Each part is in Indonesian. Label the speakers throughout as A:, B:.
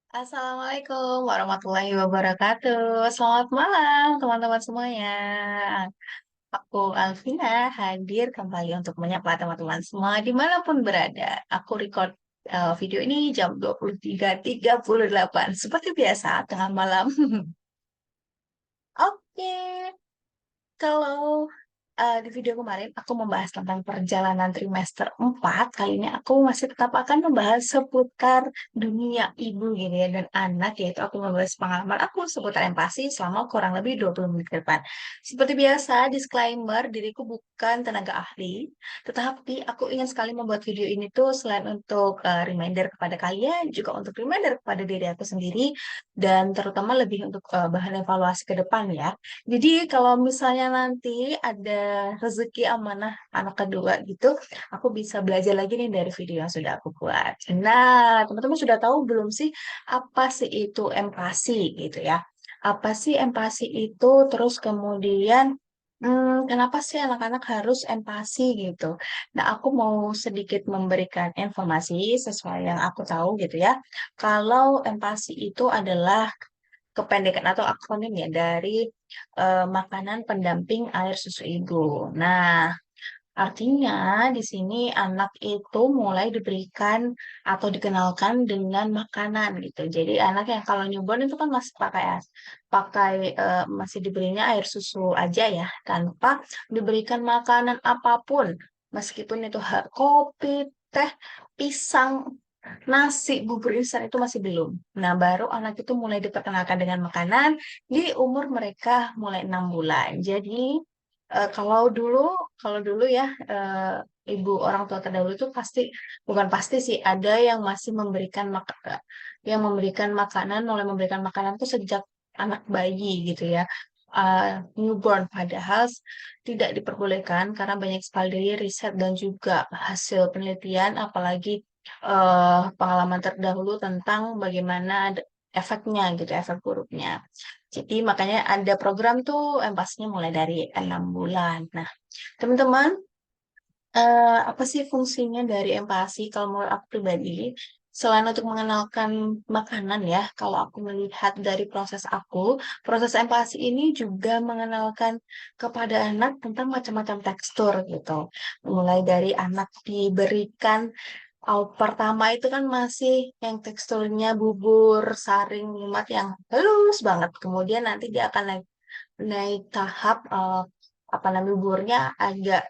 A: Assalamualaikum warahmatullahi wabarakatuh. Selamat malam teman-teman semuanya. Aku Alvina hadir kembali untuk menyapa teman-teman semua dimanapun berada. Aku record video ini jam 23.38 seperti biasa tengah malam. Oke, kalau di video kemarin aku membahas tentang perjalanan trimester 4. Kali ini aku masih tetap akan membahas seputar dunia ibu gitu ya dan anak, yaitu aku membahas pengalaman aku seputar empati selama kurang lebih 20 menit ke depan. Seperti biasa, disclaimer, diriku bukan tenaga ahli, tetapi aku ingin sekali membuat video ini tuh selain untuk reminder kepada kalian, juga untuk reminder kepada diri aku sendiri, dan terutama lebih untuk bahan evaluasi ke depan ya. Jadi kalau misalnya nanti ada rezeki amanah anak kedua gitu, aku bisa belajar lagi nih dari video yang sudah aku buat. Nah, teman-teman sudah tahu belum sih apa sih itu empati gitu ya? Apa sih empati itu? Terus kemudian kenapa sih anak-anak harus empati gitu? Nah, aku mau sedikit memberikan informasi sesuai yang aku tahu gitu ya. Kalau empati itu adalah kependekan atau akronim ya dari makanan pendamping air susu ibu. Nah, artinya di sini anak itu mulai diberikan atau dikenalkan dengan makanan gitu. Jadi anak yang kalau newborn itu kan masih pakai masih diberinya air susu aja ya, tanpa diberikan makanan apapun. Meskipun itu kopi, teh, pisang, nasi, bubur instan itu masih belum. Nah, baru anak itu mulai diperkenalkan dengan makanan di umur mereka mulai 6 bulan. Jadi, kalau dulu ya, ibu orang tua terdahulu itu pasti, bukan pasti sih, ada yang masih memberikan makanan, mulai memberikan makanan itu sejak anak bayi gitu ya. Newborn padahal tidak diperbolehkan karena banyak sekali riset dan juga hasil penelitian, apalagi pengalaman terdahulu tentang bagaimana efeknya gitu, efek buruknya. Jadi makanya ada program tuh yang pastinya mulai dari 6 bulan. Nah, teman-teman, apa sih fungsinya dari empati? Kalau menurut aku pribadi, selain untuk mengenalkan makanan ya, kalau aku melihat dari proses empati ini juga mengenalkan kepada anak tentang macam-macam tekstur gitu. Mulai dari anak diberikan pertama itu kan masih yang teksturnya bubur, saring, lumat yang halus banget. Kemudian nanti dia akan naik naik tahap apa namanya buburnya agak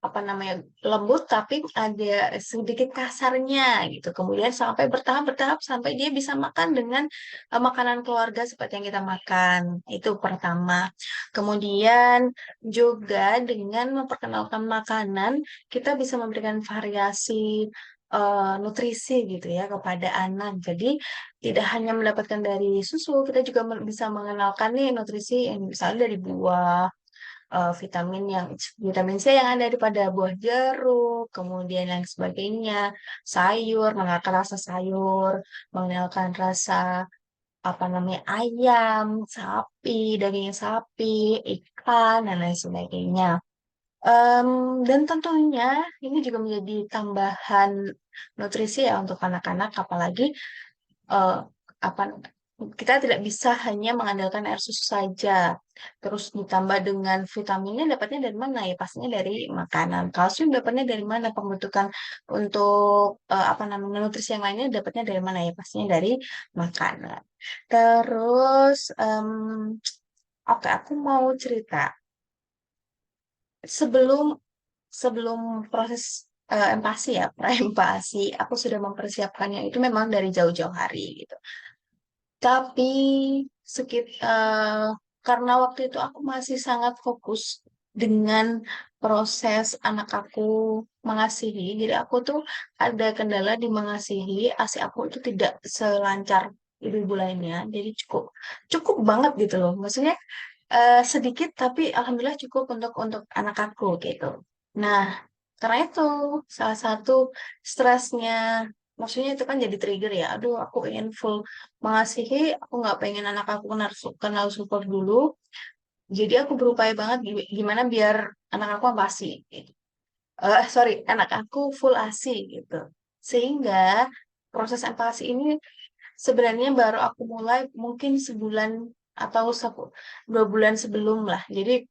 A: apa namanya lembut tapi ada sedikit kasarnya gitu. Kemudian sampai bertahap-bertahap sampai dia bisa makan dengan makanan keluarga seperti yang kita makan. Itu pertama. Kemudian juga dengan memperkenalkan makanan, kita bisa memberikan variasi nutrisi gitu ya kepada anak. Jadi tidak hanya mendapatkan dari susu, kita juga bisa mengenalkan nih nutrisi yang misalnya dari buah, vitamin C yang ada pada buah jeruk, kemudian yang sebagainya, sayur, mengenalkan rasa sayur, mengenalkan rasa apa namanya ayam, sapi, daging sapi, ikan dan lain sebagainya. Em, dan tentunya ini juga menjadi tambahan nutrisi ya untuk anak-anak, apalagi eh, apa kita tidak bisa hanya mengandalkan air susu saja. Terus ditambah dengan vitaminnya dapatnya dari mana ya? Pastinya dari makanan. Kalsium dapatnya dari mana? Pembentukan untuk apa namanya nutrisi yang lainnya dapatnya dari mana ya? Pastinya dari makanan. Terus oke, aku mau cerita sebelum sebelum proses empasi ya, empasi, aku sudah mempersiapkannya itu memang dari jauh-jauh hari gitu. Tapi karena waktu itu aku masih sangat fokus dengan proses anak aku mengasihi. Jadi aku tuh ada kendala di mengasihi. ASI aku itu tidak selancar ibu-ibu lainnya. Jadi cukup cukup banget gitu loh. Maksudnya sedikit tapi alhamdulillah cukup untuk anak aku gitu. Nah, karena itu salah satu stresnya, maksudnya itu kan jadi trigger ya. Aduh, aku ingin full mengasihi, aku nggak pengen anak aku kenal support dulu. Jadi aku berupaya banget gimana biar anak aku ambasi. Gitu. Sorry, anak aku full ASI gitu. Sehingga proses empati ini Sebenarnya baru aku mulai mungkin sebulan atau 2 bulan sebelum lah. Jadi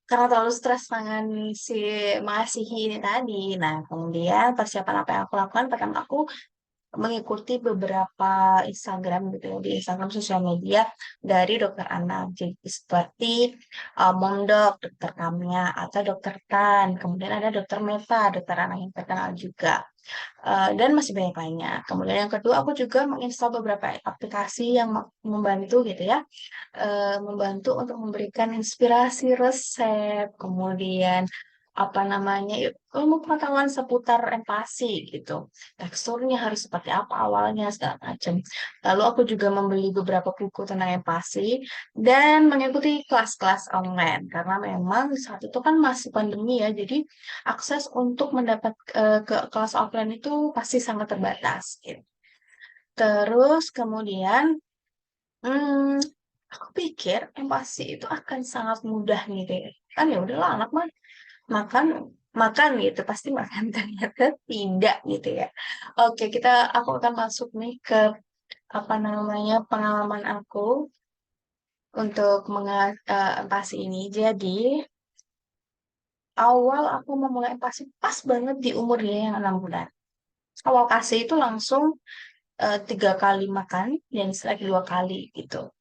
A: karena terlalu stres nangani si Masihi ini tadi. Nah, kemudian persiapan apa yang aku lakukan? Pertama, aku mengikuti beberapa Instagram gitu ya, di Instagram sosial media dari dokter anak. Jadi seperti Mondok, dokter Kamya, atau dokter Tan. Kemudian ada dokter Meta, dokter anak yang terkenal juga. Dan masih banyak lainnya. Kemudian yang kedua, aku juga menginstal beberapa aplikasi yang membantu gitu ya, membantu untuk memberikan inspirasi resep, kemudian apa namanya, ilmu pengetahuan seputar empasi gitu. Teksturnya harus seperti apa awalnya segala macam. Lalu aku juga membeli beberapa buku tentang empasi dan mengikuti kelas-kelas online karena memang saat itu kan masih pandemi ya. Jadi akses untuk mendapat ke kelas offline itu pasti sangat terbatas gitu. Terus kemudian Hmm, aku pikir empati itu akan sangat mudah nih deh. Kan ya udahlah anak mah makan makan gitu pasti makan ternyata tidak gitu ya. Oke, aku akan masuk nih ke apa namanya pengalaman aku untuk empati ini. Jadi awal aku memulai empati pas banget di umur dia yang 6 bulan. Awal kasih itu langsung 3 kali makan dan setelah 2 kali gitu.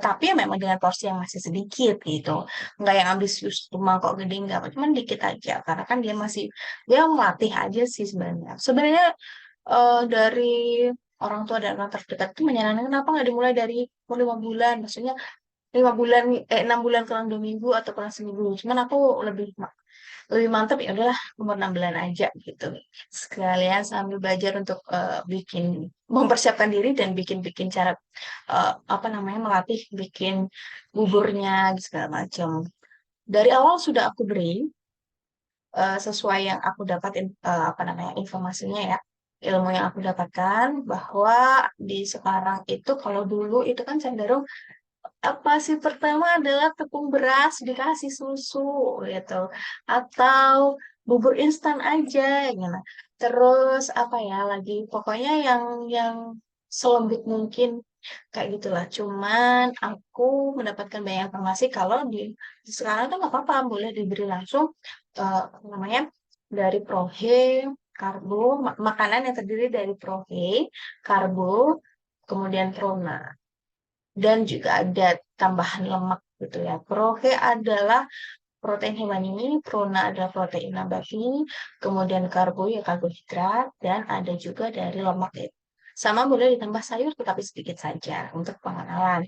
A: Tapi ya memang dengan porsi yang masih sedikit gitu. Nggak yang ambisius mangkok gede nggak, cuman dikit aja. Karena kan dia melatih aja sih sebenarnya. Sebenarnya dari orang tua dan orang terdekat itu menyarankan kenapa nggak dimulai dari umur 5 bulan. Maksudnya 5 bulan, 6 bulan kurang 2 minggu atau kurang seminggu. Cuman aku lebih mantap ya udahlah umur 6 bulan aja gitu. Sekalian sambil belajar untuk mempersiapkan diri dan bikin-bikin cara apa namanya melatih bikin buburnya gitu, segala macam. Dari awal sudah aku beri sesuai yang aku dapatin apa namanya informasinya ya. Ilmu yang aku dapatkan bahwa di sekarang itu kalau dulu itu kan cenderung apa sih pertama adalah tepung beras dikasih susu gitu atau bubur instan aja gitu. Terus apa ya lagi pokoknya yang selembut mungkin kayak gitulah. Cuman aku mendapatkan banyak informasi kalau di sekarang tuh nggak apa-apa boleh diberi langsung apa namanya dari prohe karbo makanan yang terdiri dari prohe karbo kemudian prona dan juga ada tambahan lemak gitu ya. Prohe adalah protein hewani, prona adalah protein nabati, kemudian karbo ya karbohidrat, dan ada juga dari lemak itu. Sama boleh ditambah sayur tetapi sedikit saja untuk pengenalan.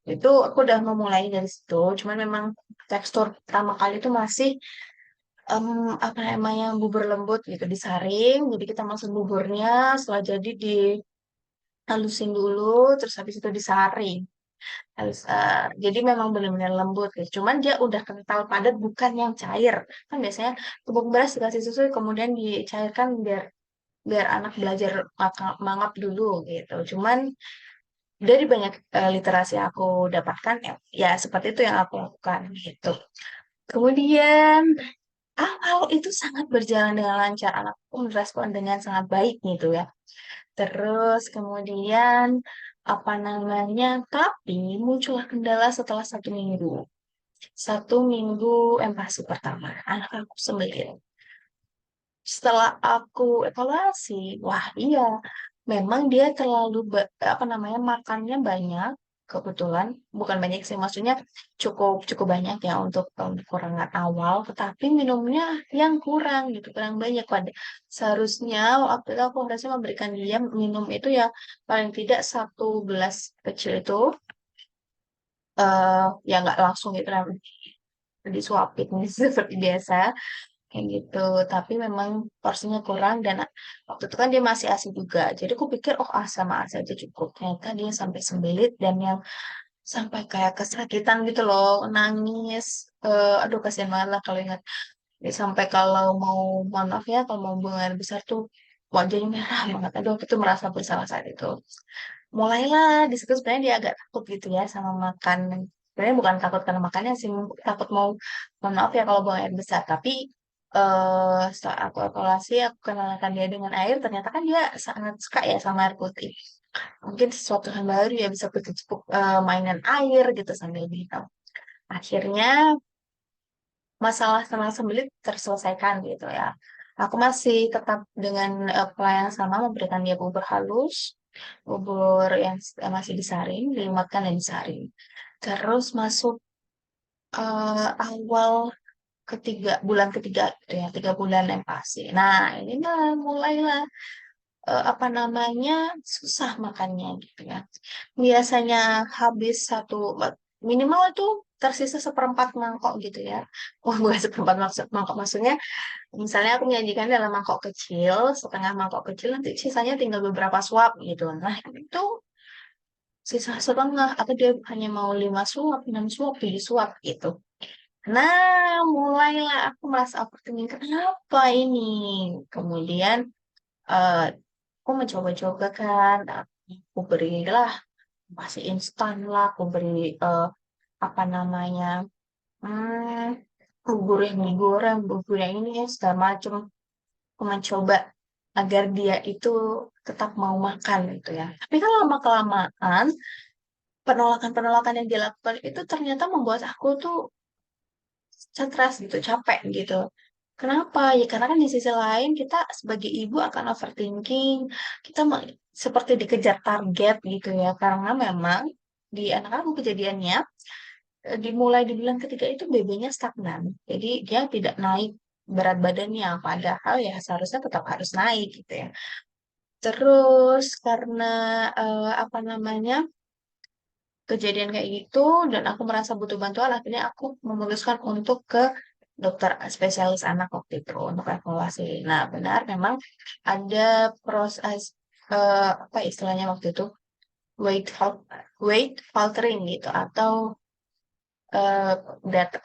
A: Itu aku udah memulai dari situ, cuman memang tekstur pertama kali itu masih apa namanya bubur lembut gitu disaring, jadi kita masuk buburnya, setelah jadi dihalusin dulu, terus habis itu disaring. Jadi memang benar-benar lembut ya. Cuman dia udah kental padat bukan yang cair. Kan biasanya tepung beras dikasih susu kemudian dicairkan biar biar anak belajar mangap dulu gitu. Cuman dari banyak literasi yang aku dapatkan ya, ya seperti itu yang aku lakukan gitu. Kemudian awal itu sangat berjalan dengan lancar. Anakku merespon dengan sangat baik gitu ya. Terus kemudian apa namanya? Tapi muncullah kendala setelah 1 minggu. 1 minggu empasi pertama, anak aku sembilan. Setelah aku evaluasi, wah iya, memang dia terlalu apa namanya makannya banyak. Kebetulan bukan banyak sih, maksudnya cukup cukup banyak ya untuk kekurangan awal, tetapi minumnya yang kurang gitu, kurang banyak pada seharusnya waktu itu aku harusnya memberikan dia minum itu ya paling tidak 1 gelas kecil itu ya nggak langsung gitu kan disuapin seperti biasa kayak gitu tapi memang porsinya kurang dan waktu itu kan dia masih ASI juga jadi aku pikir oh sama ASI aja cukup ternyata dia sampai sembelit dan yang sampai kayak kesakitan gitu loh nangis aduh kasihan banget lah kalau ingat dia sampai kalau mau mohon maaf ya kalau mau buang air besar tuh wajahnya merah banget aduh aku tuh merasa bersalah saat itu mulailah di situ sebenarnya dia agak takut gitu ya sama makan sebenarnya bukan takut karena makannya sih takut mau mohon maaf ya kalau buang air besar tapi Setelah aku evaluasi, aku kenalkan dia dengan air, ternyata kan dia sangat suka ya sama air putih. Mungkin sesuatu yang baru ya, bisa berkecimpung mainan air gitu sambil minum. Akhirnya masalah senang sembelit terselesaikan gitu ya. Aku masih tetap dengan pelayanan sama, memberikan dia bubur halus, bubur yang masih disaring, dilumatkan dan disaring. Terus masuk awal bulan ketiga gitu ya, 3 bulan MPASI. Nah, ini mah mulailah apa namanya, susah makannya gitu ya. Biasanya habis minimal itu tersisa seperempat mangkok gitu ya. Wah, bukan seperempat mangkok, maksudnya misalnya aku menyajikan dalam mangkok kecil, setengah mangkok kecil, nanti sisanya tinggal beberapa suap gitu. Nah, itu sisa setengah, atau dia hanya mau 5 suap, 6 suap, 7 suap gitu. Nah, mulailah aku merasa overthinking, kenapa ini? Kemudian eh, aku mencoba-coba kan, aku berilah masih instan lah, aku beri apa namanya, bubur yang digoreng, bubur yang ini ya, segala macam. Aku mencoba agar dia itu tetap mau makan gitu ya. Tapi kan lama-kelamaan, penolakan-penolakan yang dilakukan itu ternyata membuat aku tuh stres gitu, capek gitu. Kenapa? Ya karena kan di sisi lain kita sebagai ibu akan overthinking, kita seperti dikejar target gitu ya. Karena memang di anak aku kejadiannya, dimulai di bulan ketiga itu BB-nya stagnan. Jadi dia tidak naik berat badannya, padahal ya seharusnya tetap harus naik gitu ya. Terus karena apa namanya, kejadian kayak gitu dan aku merasa butuh bantuan, akhirnya aku memutuskan untuk ke dokter spesialis anak waktu itu untuk evaluasi. Nah, benar memang ada proses apa istilahnya waktu itu, weight halt- weight faltering gitu, atau eh,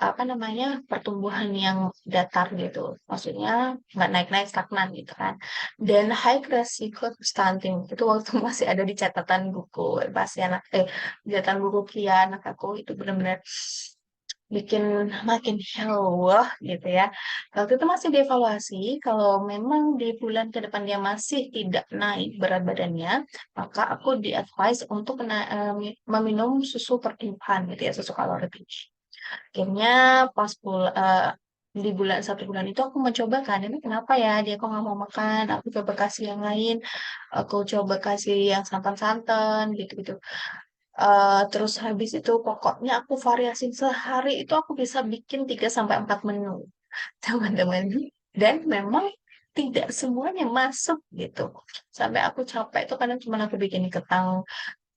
A: apa namanya, pertumbuhan yang datar gitu. Maksudnya nggak naik-naik, stagnan gitu kan. Dan high resiko stunting itu waktu masih ada di catatan buku pasien di catatan buku Kia anak aku, itu benar-benar bikin makin heboh gitu ya. Waktu itu masih dievaluasi, kalau memang di bulan ke depan dia masih tidak naik berat badannya, maka aku di-advise untuk meminum susu pertubuhan gitu ya, susu kalori tinggi. Akhirnya pas di bulan 1 bulan itu aku mencoba kan, ini kenapa ya dia kok nggak mau makan, aku coba kasih yang lain, aku coba kasih yang santan-santan gitu-gitu. Terus habis itu pokoknya aku variasin, sehari itu aku bisa bikin 3 sampai 4 menu teman-teman, dan memang tidak semuanya masuk gitu. Sampai aku capek itu kadang cuma aku bikin kentang,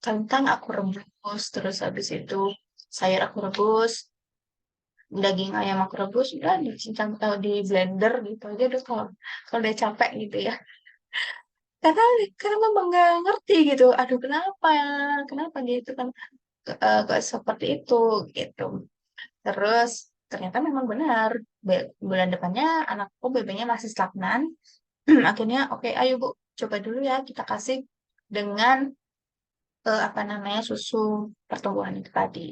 A: kentang aku rebus, terus habis itu sayur aku rebus, daging ayam aku rebus, udah dicincang atau di blender gitu aja udah, kalau kalau udah capek gitu ya. karena karena memang nggak ngerti gitu, aduh kenapa ya, kenapa gitu kan, kok seperti itu gitu. Terus ternyata memang benar, bulan depannya anakku BB-nya masih stagnan. Akhirnya oke, ayo Bu, coba dulu ya kita kasih dengan apa namanya, susu pertumbuhan itu tadi.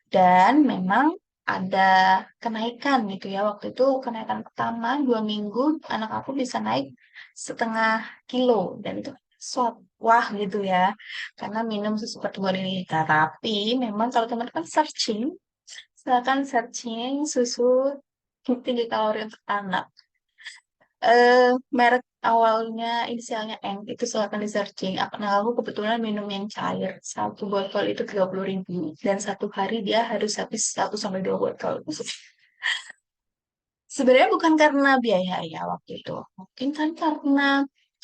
A: Dan memang ada kenaikan gitu ya. Waktu itu kenaikan pertama 2 minggu anak aku bisa naik 0,5 kilo, dan itu swab, wah gitu ya. Karena minum susu pertumbuhan ini. Tapi memang kalau teman-teman searching, silakan searching susu tinggi kalori untuk anak. Merek awalnya inisialnya N itu silakan di searching. Nah, aku kebetulan minum yang cair. 1 botol itu 30.000, dan 1 hari dia harus habis 1 sampai 2 botol. Sebenarnya bukan karena biaya ya waktu itu. Mungkin kan karena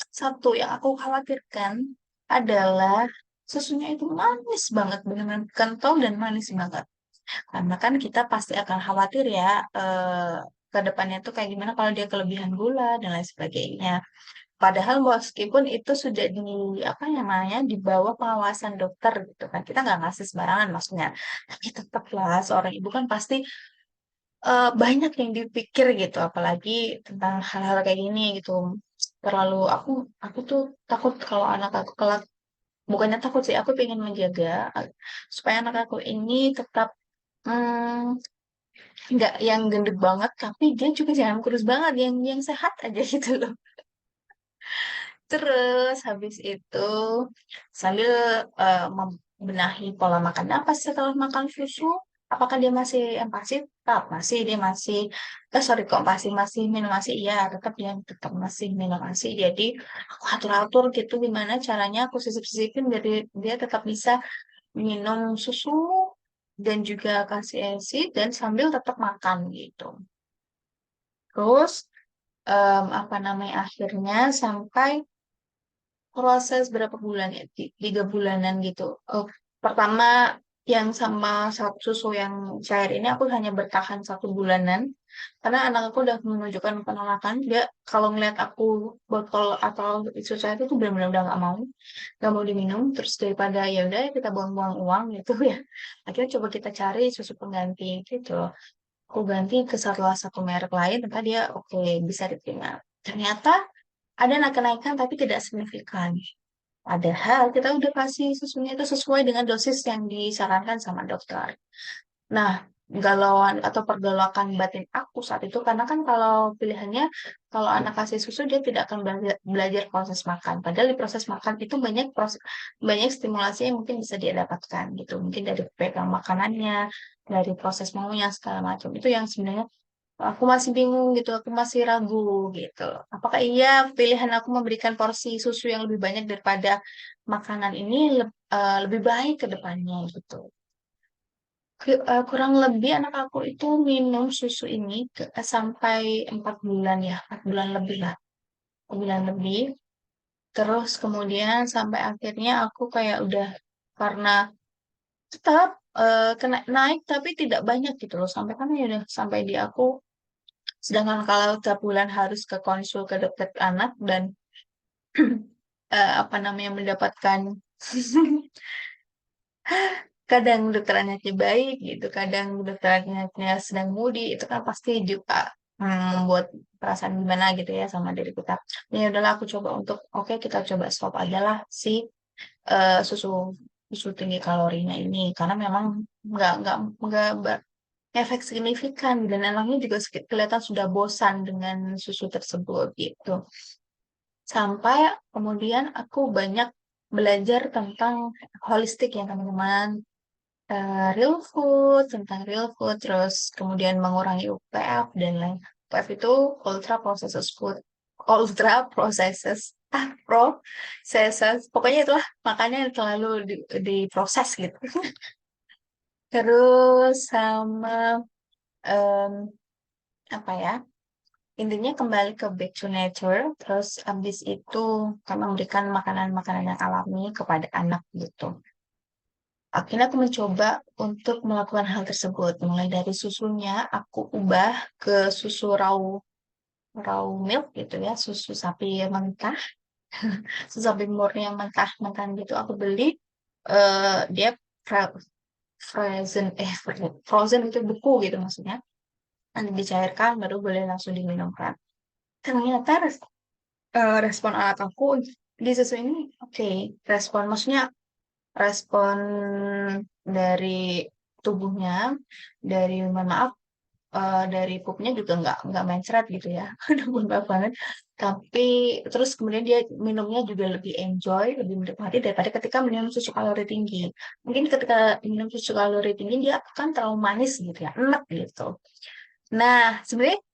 A: satu yang aku khawatirkan adalah susunya itu manis banget, benar-benar kental dan manis banget. Karena kan kita pasti akan khawatir ya, ke depannya tuh kayak gimana kalau dia kelebihan gula dan lain sebagainya. Padahal meskipun itu sudah di apa namanya, di bawah pengawasan dokter gitu kan, kita nggak ngasih sembarangan maksudnya. Tapi tetaplah seorang ibu kan pasti banyak yang dipikir gitu, apalagi tentang hal-hal kayak gini gitu. Terlalu aku tuh takut kalau anak aku kelak, bukannya takut sih, aku pengen menjaga supaya anak aku ini tetap nggak yang gendut banget, tapi dia juga jangan kurus banget, yang sehat aja gitu loh. Terus habis itu sambil membenahi pola makan apa setelah makan susu, apakah dia masih empasi? Tetap masih dia masih sorry kok masih masih minum masih iya tetap dia tetap masih minum masih. Jadi aku atur-atur gitu gimana caranya aku sisip-sisipin biar dia tetap bisa minum susu dan juga kasih ASI dan sambil tetap makan gitu. Terus apa namanya akhirnya sampai proses berapa bulan ya? 3 bulanan gitu. Pertama yang sama susu yang cair ini aku hanya bertahan 1 bulanan karena anak aku udah menunjukkan penolakan. Dia kalau ngeliat aku botol atau susu cair itu benar-benar udah nggak mau diminum. Terus daripada ya udah kita buang-buang uang gitu ya. Akhirnya coba kita cari susu pengganti gitu. Aku ganti ke salah satu merek lain, ternyata dia oke bisa diterima. Ternyata ada kenaikan tapi tidak signifikan. Padahal kita udah kasih susunya itu sesuai dengan dosis yang disarankan sama dokter. Nah, galauan atau pergolakan batin aku saat itu karena kan kalau pilihannya kalau anak kasih susu dia tidak akan belajar proses makan. Padahal di proses makan itu banyak stimulasi yang mungkin bisa dia dapatkan gitu. Mungkin dari pegang makanannya, dari proses maunya segala macam. Itu yang sebenarnya aku masih bingung gitu, aku masih ragu gitu. Apakah iya pilihan aku memberikan porsi susu yang lebih banyak daripada makanan ini lebih baik ke depannya gitu. Kurang lebih anak aku itu minum susu ini sampai 4 bulan ya, 4 bulan lebih lah, 4 bulan lebih. Terus kemudian sampai akhirnya aku kayak udah karena tetap kena naik tapi tidak banyak gitu loh. Sampai kan ya udah sampai di aku. Sedangkan kalau tiap bulan harus ke konsul ke dokter anak dan apa namanya mendapatkan kadang dokter anaknya baik gitu, kadang dokter anaknya sedang moody, itu kan pasti juga membuat perasaan gimana gitu ya sama diri kita. Ya udahlah aku coba untuk oke kita coba stop aja lah si susu susu tinggi kalorinya ini karena memang nggak efek signifikan dan anaknya juga kelihatan sudah bosan dengan susu tersebut gitu. Sampai kemudian aku banyak belajar tentang holistik ya teman-teman. Tentang real food, terus kemudian mengurangi UPF dan lain. UPF itu ultra processed food, ultra processed, pokoknya itulah makanya terlalu diproses gitu. Terus sama em, apa ya? Intinya kembali ke back to nature, terus habis itu kami memberikan makanan-makanan yang alami kepada anak gitu. Akhirnya aku mencoba untuk melakukan hal tersebut. Mulai dari susunya, aku ubah ke susu raw milk gitu ya, susu sapi mentah, susu sapi murni yang mentah-mentah gitu. Aku beli, dia fro- frozen itu beku gitu maksudnya. Nanti dicairkan, baru boleh langsung diminumkan. Ternyata respon anak aku di susu ini oke. Respon maksudnya respon dari tubuhnya dari mohon maaf dari pupnya juga nggak mencret gitu ya udah mohon maaf banget tapi terus kemudian dia minumnya juga lebih enjoy lebih menikmati daripada ketika minum susu kalori tinggi mungkin ketika minum susu kalori tinggi dia akan terlalu manis gitu ya enak gitu nah sebenarnya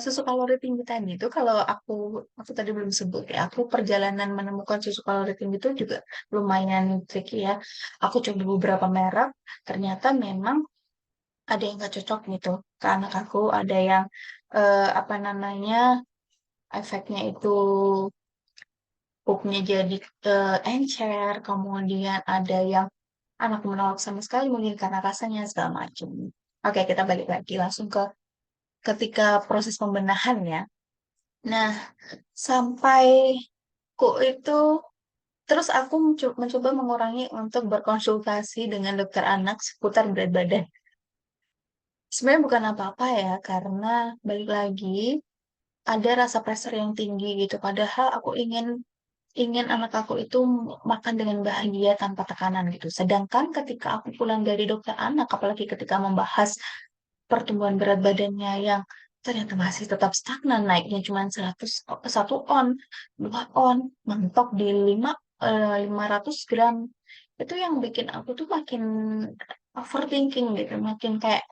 A: susu kalori tinggi tadi itu kalau aku tadi belum sebut ya aku perjalanan menemukan susu kalori tinggi itu juga lumayan tricky ya aku coba beberapa merek ternyata memang ada yang nggak cocok gitu ke anak aku ada yang apa namanya efeknya itu pupnya jadi encer kemudian ada yang anak menolak sama sekali mungkin karena rasanya segala macam oke kita balik lagi langsung ke ketika proses pembenahan ya nah sampai kok itu terus aku mencoba mengurangi untuk berkonsultasi dengan dokter anak seputar berat badan sebenarnya bukan apa-apa ya karena balik lagi ada rasa pressure yang tinggi gitu. Padahal aku ingin ingin anak aku itu makan dengan bahagia tanpa tekanan gitu. Sedangkan ketika aku pulang dari dokter anak, apalagi ketika membahas pertumbuhan berat badannya yang ternyata masih tetap stagnan, naiknya cuma 1 on, 2 on, mentok di 500 gram. Itu yang bikin aku tuh makin overthinking gitu, makin kayak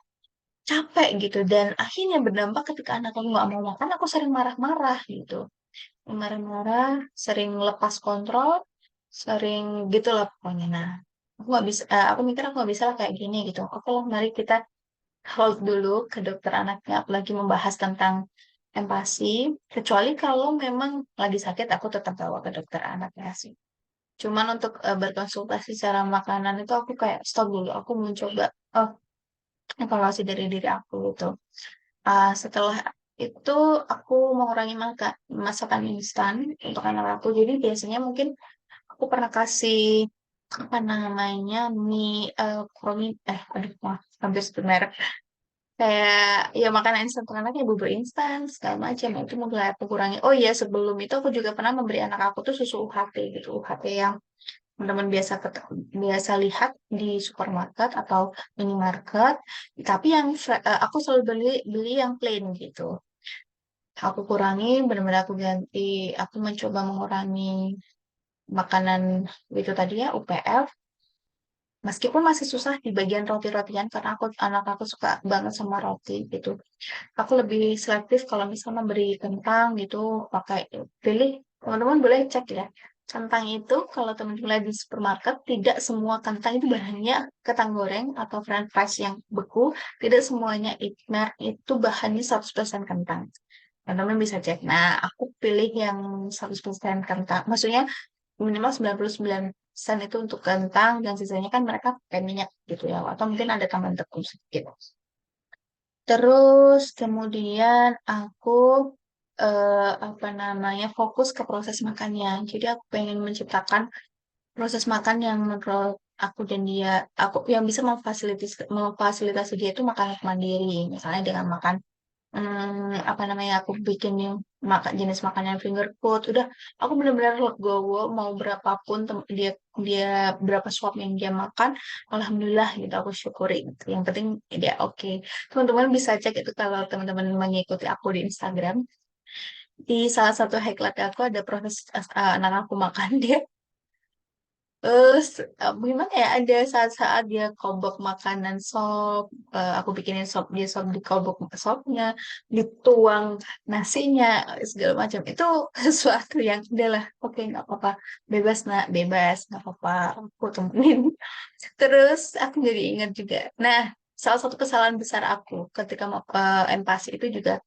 A: capek gitu. Dan akhirnya berdampak ketika anak aku nggak mau makan, aku sering marah-marah gitu. Marah-marah, sering lepas kontrol, sering gitulah pokoknya. Nah, aku nggak bisa, aku mikir aku nggak bisa lah kayak gini gitu. Oke lah, mari kita hold dulu ke dokter anaknya, apalagi membahas tentang empati. Kecuali kalau memang lagi sakit, aku tetap bawa ke dokter anak ya sih. Cuman untuk berkonsultasi secara makanan itu aku kayak stop dulu. Aku mencoba oh, evaluasi dari diri aku gitu. Setelah itu aku mengurangi masakan instan untuk anak aku. Jadi biasanya mungkin aku pernah kasih apa namanya mie kromi aduh maaf hampir sebut merek, kayak ya makanan instan untuk anaknya bubur instan segala macam. Nah, itu mulai aku kurangi. Oh iya, sebelum itu aku juga pernah memberi anak aku tuh susu UHT gitu, UHT yang teman-teman biasa lihat di supermarket atau minimarket, tapi yang aku selalu beli beli yang plain gitu. Aku kurangi, benar-benar aku ganti, aku mencoba mengurangi makanan itu tadi ya, UPF. Meskipun masih susah di bagian roti-rotian karena anak aku suka banget sama roti gitu. Aku lebih selektif kalau misalnya memberi kentang gitu, pakai pilih, teman-teman boleh cek ya. Kentang itu kalau teman-teman lihat di supermarket, tidak semua kentang itu bahannya kentang goreng atau french fries yang beku, tidak semuanya itu bahannya 100% kentang. Teman-teman bisa cek. Nah, aku pilih yang 100% kentang. Maksudnya minimal 99% itu untuk kentang dan sisanya kan mereka pakai minyak gitu ya. Atau mungkin ada tambahan tepung sedikit. Terus kemudian aku apa namanya fokus ke proses makannya. Jadi aku pengen menciptakan proses makan yang menurut aku dan aku yang bisa memfasilitasi dia itu makan mandiri. Misalnya dengan makan apa namanya aku bikin yang jenis makanan finger food. Udah aku benar-benar legowo mau berapapun dia dia berapa suap yang dia makan, alhamdulillah gitu aku syukuri gitu. Yang penting dia oke. Teman-teman bisa cek itu kalau teman-teman mengikuti aku di Instagram. Di salah satu highlight aku ada proses anak aku makan dia. Terus gimana ya, ada saat-saat dia kobok makanan sop, aku bikinin sop, dia sop di kobok sopnya, dituang nasinya, segala macam. Itu sesuatu yang udahlah, oke nggak apa-apa, bebas nak, bebas nggak apa-apa, aku temenin. Terus aku jadi ingat juga. Nah, salah satu kesalahan besar aku ketika empati itu juga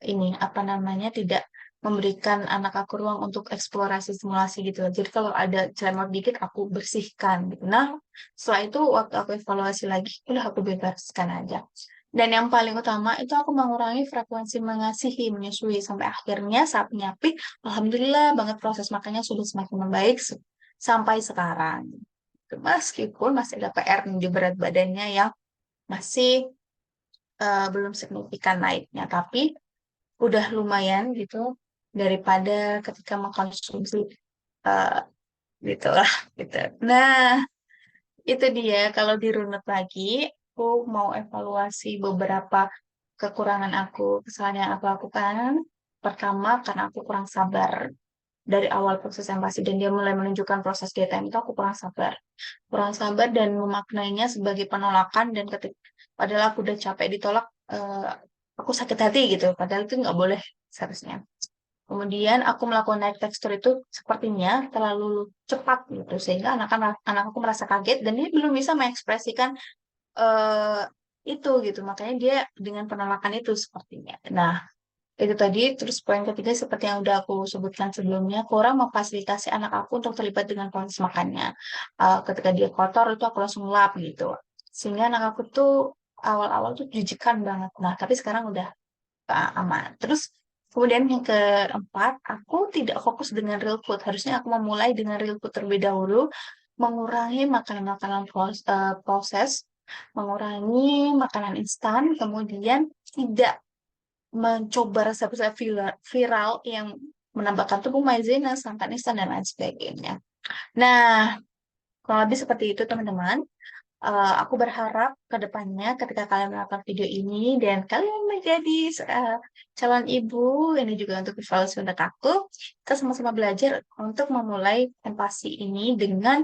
A: ini apa namanya tidak memberikan anak aku ruang untuk eksplorasi simulasi gitu. Jadi kalau ada ceramah dikit aku bersihkan gitu. Nah, setelah itu waktu aku evaluasi lagi, udah aku bebaskan aja. Dan yang paling utama itu aku mengurangi frekuensi mengasihi, menyusui sampai akhirnya saat menyapih, alhamdulillah banget proses makannya sudah semakin membaik sampai sekarang. Meskipun masih ada PR di berat badannya yang masih belum signifikan naiknya, tapi udah lumayan gitu daripada ketika mengkonsumsi eh, gitu lah gitu. Nah, itu dia kalau dirunut lagi, aku mau evaluasi beberapa kekurangan aku, kesalahan yang aku lakukan. Pertama, karena aku kurang sabar dari awal proses empati dan dia mulai menunjukkan proses DTM itu aku kurang sabar dan memaknainya sebagai penolakan dan ketika padahal aku udah capek ditolak, aku sakit hati gitu padahal itu nggak boleh seharusnya. Kemudian aku melakukan naik tekstur itu sepertinya terlalu cepat gitu sehingga anak aku merasa kaget dan dia belum bisa mengekspresikan eh, itu gitu, makanya dia dengan penolakan itu sepertinya. Nah, itu tadi. Terus poin ketiga seperti yang udah aku sebutkan sebelumnya, kurang memfasilitasi anak aku untuk terlibat dengan proses makannya. Ketika dia kotor itu aku langsung lap gitu. Sehingga anak aku tuh awal-awal tuh jijikan banget. Nah, tapi sekarang udah aman. Terus kemudian yang keempat, aku tidak fokus dengan real food. Harusnya aku memulai dengan real food terlebih dahulu, mengurangi makanan-makanan proses, mengurangi makanan instan, kemudian tidak mencoba resep-resep viral yang menambahkan tepung maizena, santan instan, dan lain sebagainya. Nah, kurang lebih seperti itu, teman-teman. Aku berharap ke depannya ketika kalian melakukan video ini dan kalian menjadi eh, calon ibu, ini juga untuk evaluasi untuk aku, kita sama-sama belajar untuk memulai empati ini dengan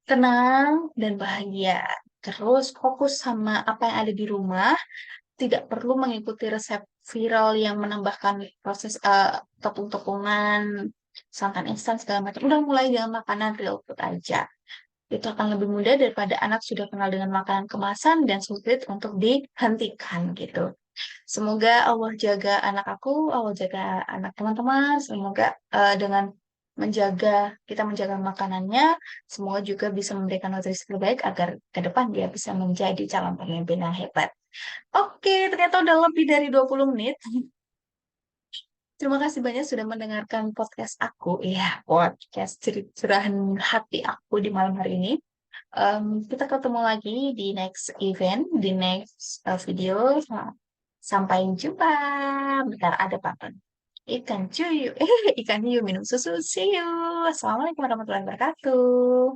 A: tenang dan bahagia. Terus fokus sama apa yang ada di rumah, tidak perlu mengikuti resep viral yang menambahkan proses tepung-tepungan, santan instan segala macam. Udah mulai dengan makanan real food aja. Itu akan lebih mudah daripada anak sudah kenal dengan makanan kemasan dan sulit untuk dihentikan gitu. Semoga Allah jaga anak aku, Allah jaga anak teman-teman. Semoga dengan kita menjaga makanannya, semoga juga bisa memberikan nutrisi terbaik agar ke depan dia bisa menjadi calon pemimpin yang hebat. Oke, ternyata udah lebih dari 20 menit. Terima kasih banyak sudah mendengarkan podcast aku. Ya, podcast curahan hati aku di malam hari ini. Kita ketemu lagi di next event, di next video. Nah, sampai jumpa. Bentar, ada papan. Ikan cuy, ikan hiu minum susu. See you. Assalamualaikum warahmatullahi wabarakatuh.